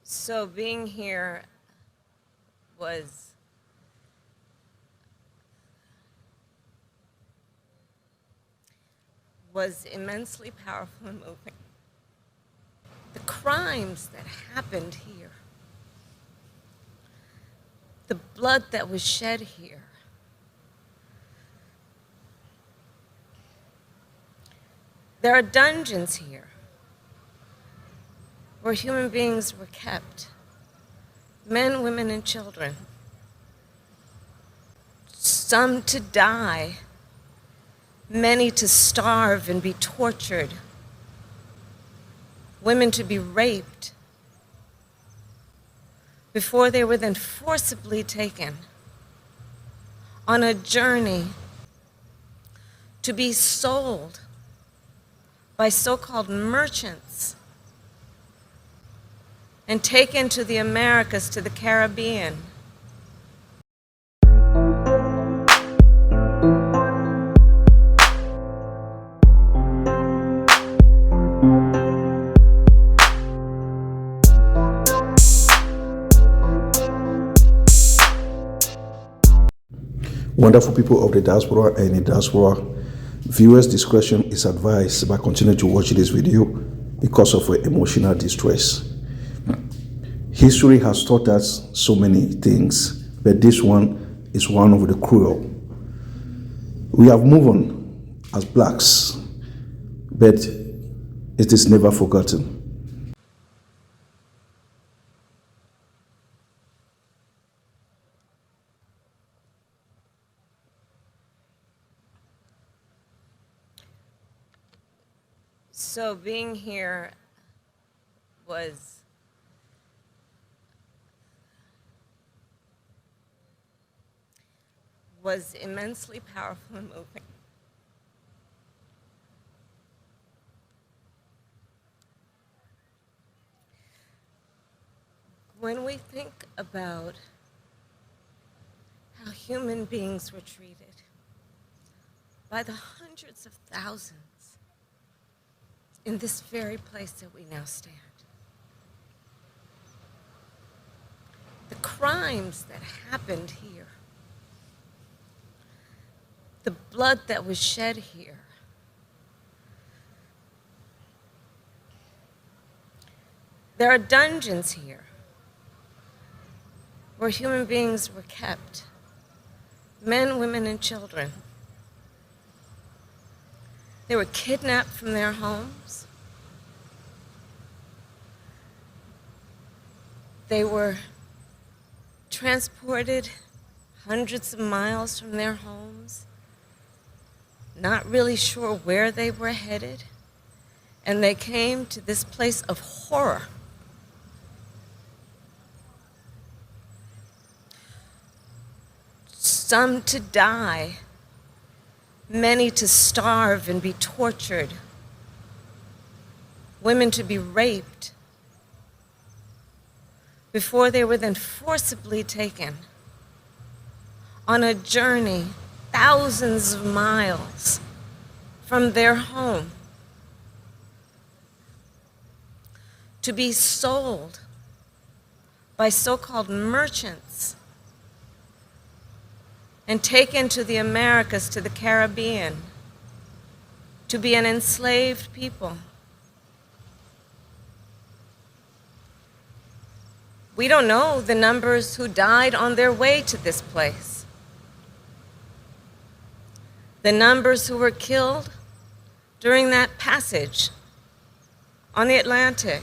So being here was immensely powerful and moving. The crimes that happened here, the blood that was shed here, there are dungeons here where human beings were kept, men, women, and children, some to die, many to starve and be tortured, women to be raped before they were then forcibly taken on a journey to be sold by so-called merchants and taken to the Americas, to the Caribbean. Wonderful people of the diaspora and the diaspora, viewers' discretion is advised by continuing to watch this video because of emotional distress. History has taught us so many things, but this one is one of the cruel. We have moved on as blacks, but it is never forgotten. So being here was immensely powerful and moving. When we think about how human beings were treated by the hundreds of thousands in this very place that we now stand, the crimes that happened here, the blood that was shed here, there are dungeons here where human beings were kept, men, women, and children. They were kidnapped from their homes. They were transported hundreds of miles from their homes, not really sure where they were headed, and they came to this place of horror. Some to die, many to starve and be tortured, women to be raped before they were then forcibly taken on a journey thousands of miles from their home to be sold by so-called merchants and taken to the Americas, to the Caribbean, to be an enslaved people. We don't know the numbers who died on their way to this place, the numbers who were killed during that passage on the Atlantic.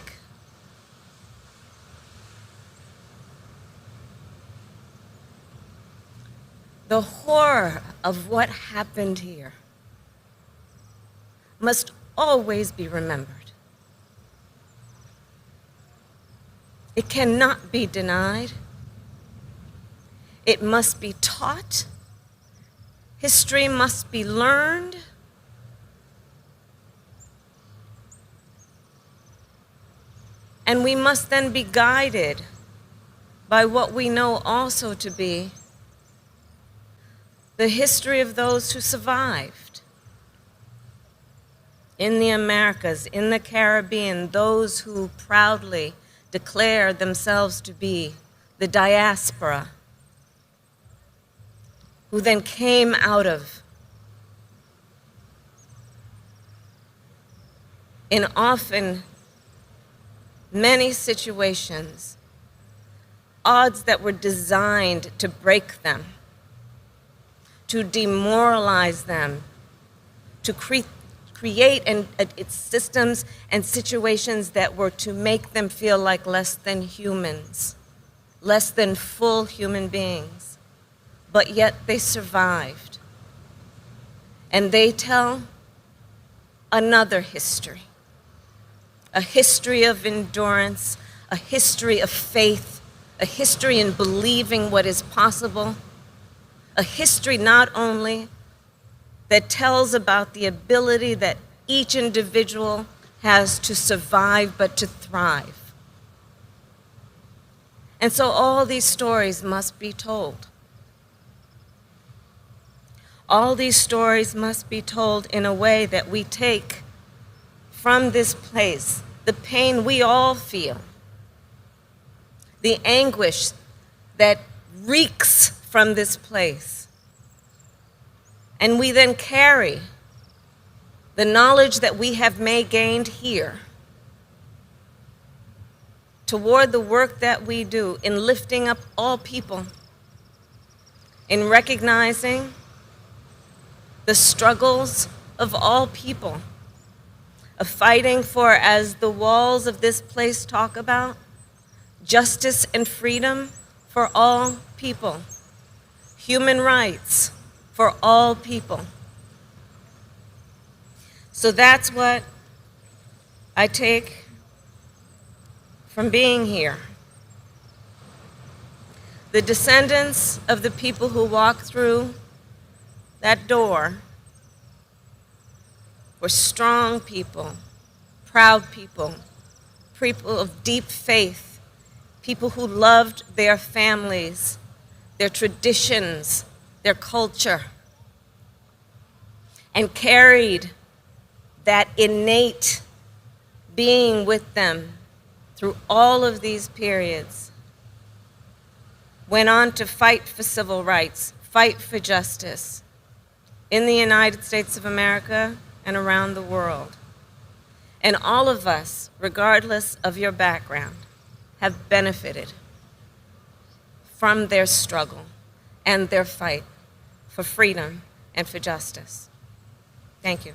The horror of what happened here must always be remembered. It cannot be denied. It must be taught. History must be learned. And we must then be guided by what we know also to be the history of those who survived in the Americas, in the Caribbean, those who proudly declare themselves to be the diaspora, who then came out of, in often many situations, odds that were designed to break them, to demoralize them, to create systems and situations that were to make them feel like less than humans, less than full human beings. But yet they survived. And they tell another history, a history of endurance, a history of faith, a history in believing what is possible, a history not only that tells about the ability that each individual has to survive, but to thrive. And so all these stories must be told. All these stories must be told in a way that we take from this place the pain we all feel, the anguish that reeks from this place. And we then carry the knowledge that we have gained here toward the work that we do in lifting up all people, in recognizing the struggles of all people, of fighting for, as the walls of this place talk about, justice and freedom for all people, human rights for all people. So that's what I take from being here. The descendants of the people who walked through that door were strong people, proud people, people of deep faith, people who loved their families, their traditions, their culture, and carried that innate being with them through all of these periods. Went on to fight for civil rights, fight for justice in the United States of America and around the world. And all of us, regardless of your background, have benefited from their struggle and their fight for freedom and for justice. Thank you.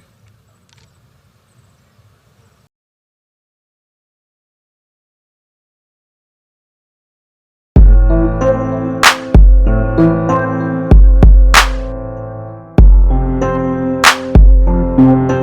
Thank you.